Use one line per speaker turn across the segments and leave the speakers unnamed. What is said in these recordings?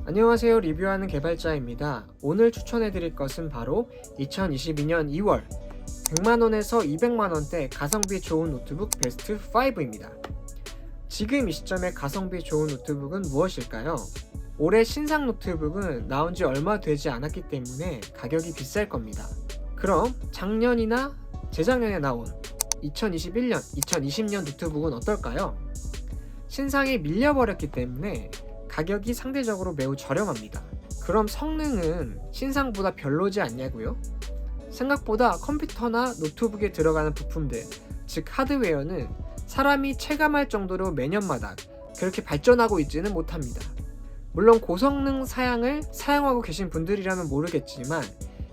안녕하세요. 리뷰하는 개발자입니다. 오늘 추천해드릴 것은 바로 2022년 2월 100만원에서 200만원대 가성비 좋은 노트북 베스트 5입니다. 지금 이 시점에 가성비 좋은 노트북은 무엇일까요? 올해 신상 노트북은 나온 지 얼마 되지 않았기 때문에 가격이 비쌀 겁니다. 그럼 작년이나 재작년에 나온 2021년, 2020년 노트북은 어떨까요? 신상이 밀려버렸기 때문에 가격이 상대적으로 매우 저렴합니다. 그럼 성능은 신상보다 별로지 않냐고요? 생각보다 컴퓨터나 노트북에 들어가는 부품들, 즉 하드웨어는 사람이 체감할 정도로 매년마다 그렇게 발전하고 있지는 못합니다. 물론 고성능 사양을 사용하고 계신 분들이라면 모르겠지만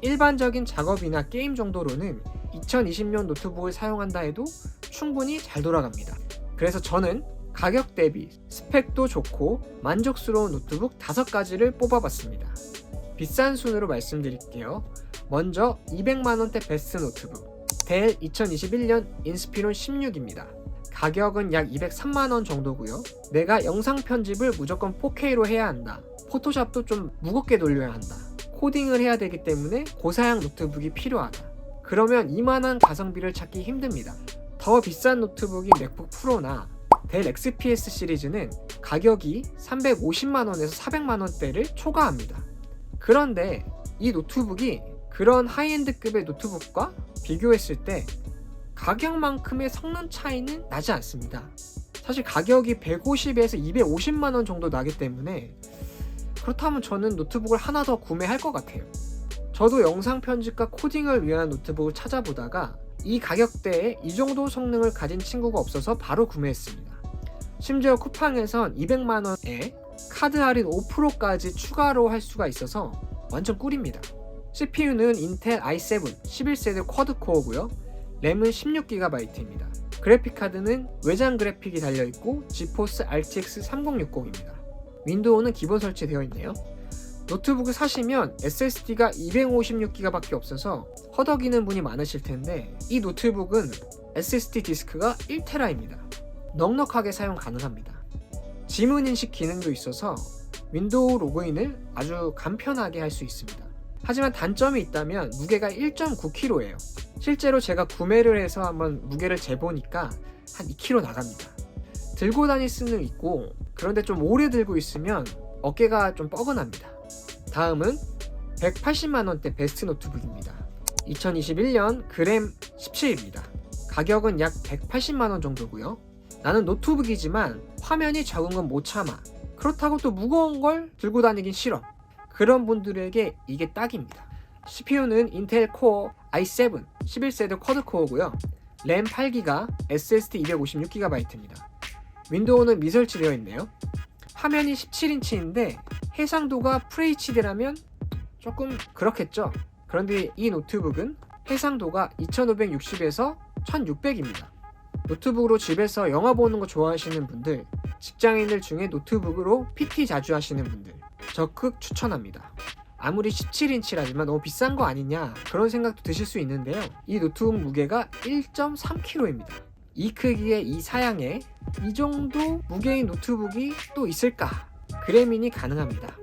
일반적인 작업이나 게임 정도로는 2020년 노트북을 사용한다 해도 충분히 잘 돌아갑니다. 그래서 저는 가격 대비 스펙도 좋고 만족스러운 노트북 5가지를 뽑아봤습니다. 비싼 순으로 말씀드릴게요. 먼저 200만원대 베스트 노트북 델 2021년 인스피론 16입니다. 가격은 약 203만원 정도고요. 내가 영상 편집을 무조건 4K로 해야 한다. 포토샵도 좀 무겁게 돌려야 한다. 코딩을 해야 되기 때문에 고사양 노트북이 필요하다. 그러면 이만한 가성비를 찾기 힘듭니다. 더 비싼 노트북인 맥북 프로나 델 XPS 시리즈는 가격이 350만원에서 400만원대를 초과합니다. 그런데 이 노트북이 그런 하이엔드급의 노트북과 비교했을 때 가격만큼의 성능 차이는 나지 않습니다. 사실 가격이 150에서 250만원 정도 나기 때문에 그렇다면 저는 노트북을 하나 더 구매할 것 같아요. 저도 영상 편집과 코딩을 위한 노트북을 찾아보다가 이 가격대에 이 정도 성능을 가진 친구가 없어서 바로 구매했습니다. 심지어 쿠팡에선 200만원에 카드 할인 5%까지 추가로 할 수가 있어서 완전 꿀입니다. CPU는 인텔 i7 11세대 쿼드코어고요. 램은 16GB입니다. 그래픽카드는 외장 그래픽이 달려있고 지포스 RTX 3060입니다. 윈도우는 기본 설치되어 있네요. 노트북을 사시면 SSD가 256GB밖에 없어서 허덕이는 분이 많으실 텐데 이 노트북은 SSD 디스크가 1TB입니다. 넉넉하게 사용 가능합니다. 지문 인식 기능도 있어서 윈도우 로그인을 아주 간편하게 할 수 있습니다. 하지만 단점이 있다면 무게가 1.9kg예요. 실제로 제가 구매를 해서 한번 무게를 재보니까 한 2kg 나갑니다. 들고 다닐 수는 있고 그런데 좀 오래 들고 있으면 어깨가 좀 뻐근합니다. 다음은 180만원대 베스트 노트북입니다. 2021년 그램 17입니다. 가격은 약 180만원 정도고요. 나는 노트북이지만 화면이 적은 건 못 참아. 그렇다고 또 무거운 걸 들고 다니긴 싫어. 그런 분들에게 이게 딱입니다. CPU는 인텔 코어 i7 11세대 쿼드코어고요. 램 8GB, SSD 256GB입니다. 윈도우는 미설치되어 있네요. 화면이 17인치인데 해상도가 FHD라면 조금 그렇겠죠. 그런데 이 노트북은 해상도가 2560에서 1600입니다. 노트북으로 집에서 영화 보는 거 좋아하시는 분들, 직장인들 중에 노트북으로 PT 자주 하시는 분들 적극 추천합니다. 아무리 17인치라지만 너무 비싼 거 아니냐 그런 생각도 드실 수 있는데요. 이 노트북 무게가 1.3kg입니다. 이 크기의 이 사양에 이 정도 무게인 노트북이 또 있을까? 그래밍이 가능합니다.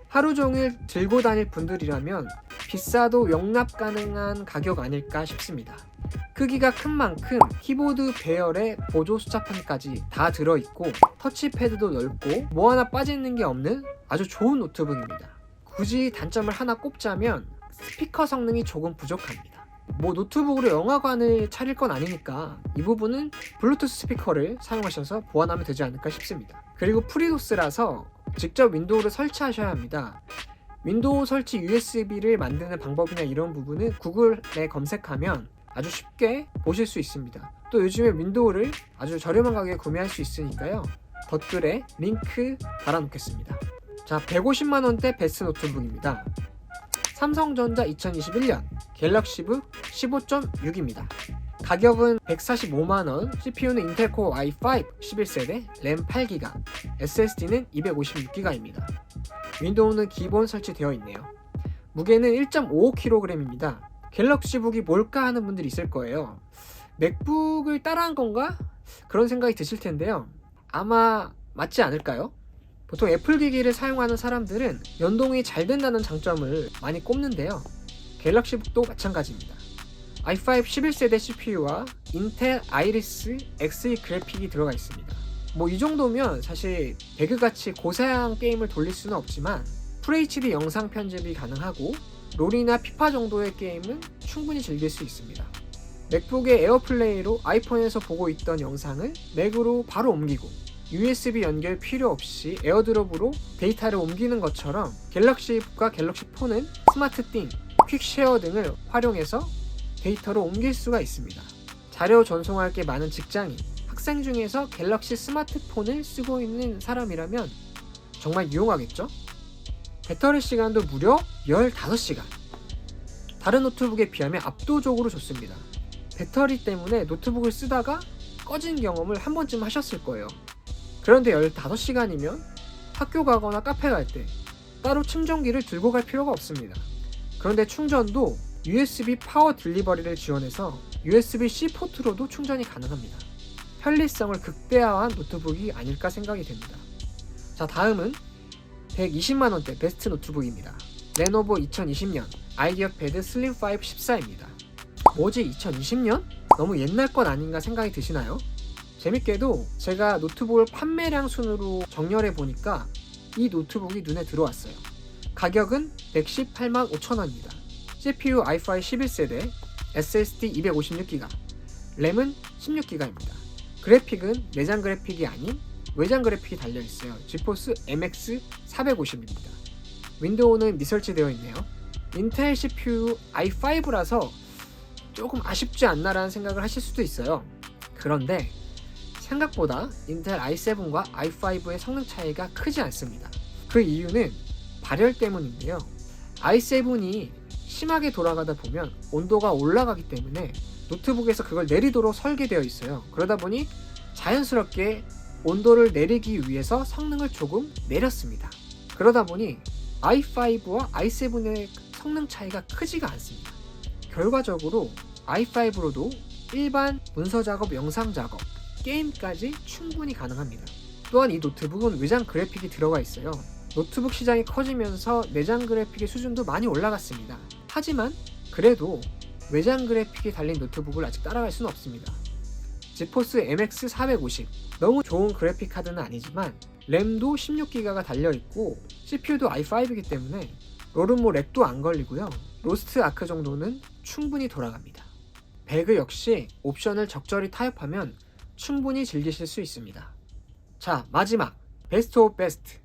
하루 종일 들고 다닐 분들이라면 비싸도 용납 가능한 가격 아닐까 싶습니다. 크기가 큰 만큼 키보드 배열에 보조 숫자판까지 다 들어있고 터치패드도 넓고 뭐 하나 빠지는 게 없는 아주 좋은 노트북입니다. 굳이 단점을 하나 꼽자면 스피커 성능이 조금 부족합니다. 뭐 노트북으로 영화관을 차릴 건 아니니까 이 부분은 블루투스 스피커를 사용하셔서 보완하면 되지 않을까 싶습니다. 그리고 프리도스라서 직접 윈도우를 설치하셔야 합니다. 윈도우 설치 USB를 만드는 방법이나 이런 부분은 구글에 검색하면 아주 쉽게 보실 수 있습니다. 또 요즘에 윈도우를 아주 저렴한 가격에 구매할 수 있으니까요. 댓글에 링크 달아놓겠습니다. 자, 150만원대 베스트 노트북입니다. 삼성전자 2021년 갤럭시북 15.6입니다. 가격은 145만원, CPU는 인텔 코어 i5 11세대, 램 8GB, SSD는 256GB입니다. 윈도우는 기본 설치되어 있네요. 무게는 1.55kg입니다. 갤럭시북이 뭘까 하는 분들이 있을 거예요. 맥북을 따라한 건가? 그런 생각이 드실 텐데요. 아마 맞지 않을까요? 보통 애플 기기를 사용하는 사람들은 연동이 잘 된다는 장점을 많이 꼽는데요. 갤럭시북도 마찬가지입니다. i5 11세대 CPU와 인텔 아이리스 Xe 그래픽이 들어가 있습니다. 이 정도면 사실 배그같이 고사양 게임을 돌릴 수는 없지만 FHD 영상 편집이 가능하고 롤이나 피파 정도의 게임은 충분히 즐길 수 있습니다. 맥북의 에어플레이로 아이폰에서 보고 있던 영상을 맥으로 바로 옮기고 USB 연결 필요 없이 에어드롭으로 데이터를 옮기는 것처럼 갤럭시북과 갤럭시4는 스마트띵, 퀵쉐어 등을 활용해서 데이터로 옮길 수가 있습니다. 자료 전송할 게 많은 직장인, 학생 중에서 갤럭시 스마트폰을 쓰고 있는 사람이라면 정말 유용하겠죠? 배터리 시간도 무려 15시간. 다른 노트북에 비하면 압도적으로 좋습니다. 배터리 때문에 노트북을 쓰다가 꺼진 경험을 한 번쯤 하셨을 거예요. 그런데 15시간이면 학교 가거나 카페 갈 때 따로 충전기를 들고 갈 필요가 없습니다. 그런데 충전도 USB 파워 딜리버리를 지원해서 USB-C 포트로도 충전이 가능합니다. 편리성을 극대화한 노트북이 아닐까 생각이 됩니다. 자, 다음은 120만원대 베스트 노트북입니다. 레노버 2020년 아이디어 패드 슬림 5 14입니다. 뭐지 2020년? 너무 옛날 건 아닌가 생각이 드시나요? 재밌게도 제가 노트북을 판매량 순으로 정렬해 보니까 이 노트북이 눈에 들어왔어요. 가격은 118만 5천원입니다. CPU i5 11세대, SSD 256GB, 램은 16GB입니다. 그래픽은 내장 그래픽이 아닌 외장 그래픽이 달려있어요. 지포스 MX 450입니다. 윈도우는 미설치되어 있네요. 인텔 CPU i5라서 조금 아쉽지 않나라는 생각을 하실 수도 있어요. 그런데 생각보다 인텔 i7과 i5의 성능 차이가 크지 않습니다. 그 이유는 발열 때문인데요. i7이 심하게 돌아가다 보면 온도가 올라가기 때문에 노트북에서 그걸 내리도록 설계되어 있어요. 그러다 보니 자연스럽게 온도를 내리기 위해서 성능을 조금 내렸습니다. 그러다 보니 i5와 i7의 성능 차이가 크지가 않습니다. 결과적으로 i5로도 일반 문서 작업, 영상 작업, 게임까지 충분히 가능합니다. 또한 이 노트북은 외장 그래픽이 들어가 있어요. 노트북 시장이 커지면서 내장 그래픽의 수준도 많이 올라갔습니다. 하지만 그래도 외장 그래픽이 달린 노트북을 아직 따라갈 수는 없습니다. 지포스 MX 450 너무 좋은 그래픽 카드는 아니지만 램도 16GB가 달려있고 CPU도 i5이기 때문에 롤은 렉도 안 걸리고요. 로스트 아크 정도는 충분히 돌아갑니다. 배그 역시 옵션을 적절히 타협하면 충분히 즐기실 수 있습니다. 자, 마지막 베스트 오브 베스트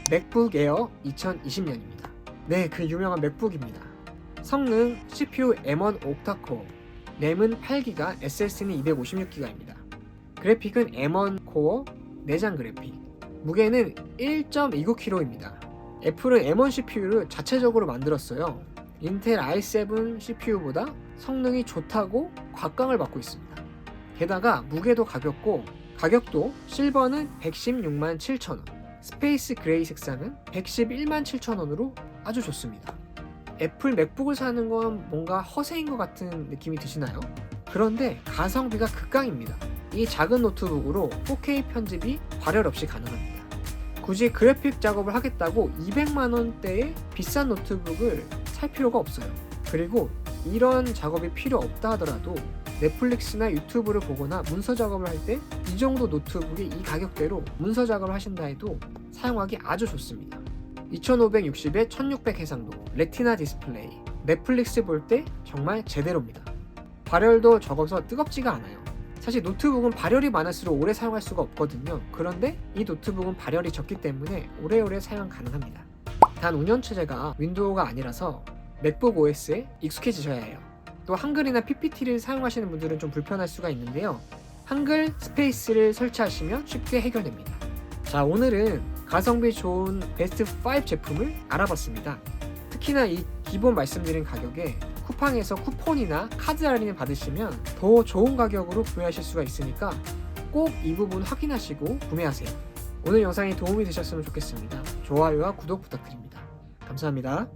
맥북 에어 2020년입니다. 네, 그 유명한 맥북입니다. 성능 CPU M1 옥타코어, 램은 8GB, SSD는 256GB입니다. 그래픽은 M1 코어 내장 그래픽, 무게는 1.29kg입니다. 애플은 M1 CPU를 자체적으로 만들었어요. 인텔 i7 CPU보다 성능이 좋다고 곽강을 받고 있습니다. 게다가 무게도 가볍고 가격도 실버는 116만 7천원, 스페이스 그레이 색상은 111만 7천원으로 아주 좋습니다. 애플 맥북을 사는 건 뭔가 허세인 것 같은 느낌이 드시나요? 그런데 가성비가 극강입니다. 이 작은 노트북으로 4K 편집이 발열 없이 가능합니다. 굳이 그래픽 작업을 하겠다고 200만원대의 비싼 노트북을 살 필요가 없어요. 그리고 이런 작업이 필요 없다 하더라도 넷플릭스나 유튜브를 보거나 문서 작업을 할 때 이 정도 노트북이 이 가격대로 문서 작업을 하신다 해도 사용하기 아주 좋습니다. 2560에 1600 해상도, 레티나 디스플레이, 넷플릭스 볼 때 정말 제대로입니다. 발열도 적어서 뜨겁지가 않아요. 사실 노트북은 발열이 많을수록 오래 사용할 수가 없거든요. 그런데 이 노트북은 발열이 적기 때문에 오래오래 사용 가능합니다. 단 운영체제가 윈도우가 아니라서 맥북 OS에 익숙해지셔야 해요. 또 한글이나 PPT를 사용하시는 분들은 좀 불편할 수가 있는데요. 한글 스페이스를 설치하시면 쉽게 해결됩니다. 자, 오늘은 가성비 좋은 베스트 5 제품을 알아봤습니다. 특히나 이 기본 말씀드린 가격에 쿠팡에서 쿠폰이나 카드 할인을 받으시면 더 좋은 가격으로 구매하실 수가 있으니까 꼭 이 부분 확인하시고 구매하세요. 오늘 영상이 도움이 되셨으면 좋겠습니다. 좋아요와 구독 부탁드립니다. 감사합니다.